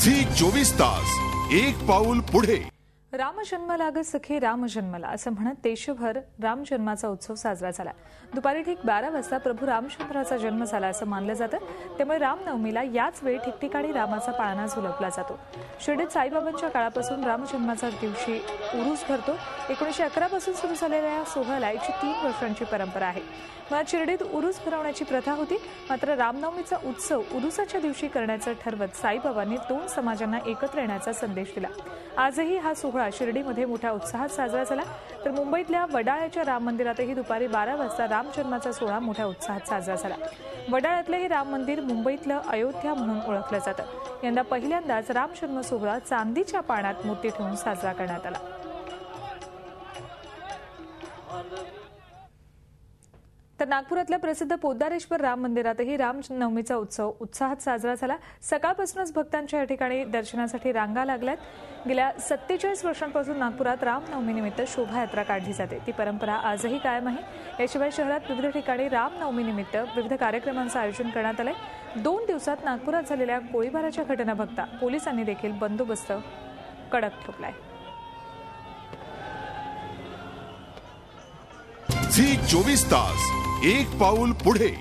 Zee 24 तास एक पाऊल पुढे। राम जन्मला ग सखे राम जन्मला असं म्हणत देशभर राम जन्माचा उत्सव साजरा झाला। दुपारी ठीक 12 वाजता प्रभू रामचंद्राचा जन्म झाला असं मानलं जातं। त्यामुळे रामनवमीला याच वेळी ठिकठिकाणी रामाचा पाळणा झुलवला जातो। शिर्डीत साईबाबांच्या काळापासून रामजन्माचा दिवशी उरूस भरतो। 1911 पासून सुरू झालेल्या या सोहळ्याला 103 वर्षांची परंपरा आहे। मुळात शिर्डीत उरूस भरवण्याची प्रथा होती, मात्र रामनवमीचा उत्सव उरूसाच्या दिवशी करण्याचं ठरवत साईबाबांनी 2 समाजांना एकत्र येण्याचा संदेश दिला। आजही हा सोहळा शिर्डीमध्ये मोठ्या उत्साहात साजरा झाला, तर मुंबईतल्या वडाळ्याच्या राम मंदिरातही दुपारी 12 वाजता राम जन्माचा सोहळा मोठ्या उत्साहात साजरा झाला। वडाळ्यातलं हे राम मंदिर मुंबईतलं अयोध्या म्हणून ओळखलं जातं। यंदा पहिल्यांदाच राम जन्म सोहळा चांदीच्या पाळण्यात मूर्ती ठेवून साजरा करण्यात आला। तर नागपुरातल्या प्रसिद्ध पोद्दारेश्वर राम मंदिरातही रामनवमीचा उत्सव उत्साहात साजरा झाला। सकाळपासूनच भक्तांच्या या ठिकाणी दर्शनासाठी रांगा लागल्यात। गेल्या 47 वर्षांपासून नागपुरात रामनवमीनिमित्त शोभायात्रा काढली जाते। ती परंपरा आजही कायम आहे। याशिवाय शहरात विविध ठिकाणी रामनवमीनिमित्त विविध कार्यक्रमांचं आयोजन करण्यात आलंय। 2 दिवसात नागपुरात झालेल्या गोळीबाराच्या घटना बघता पोलिसांनी देखील बंदोबस्त कडक ठेवलाय। झी 24 तास एक पाऊल पुढे।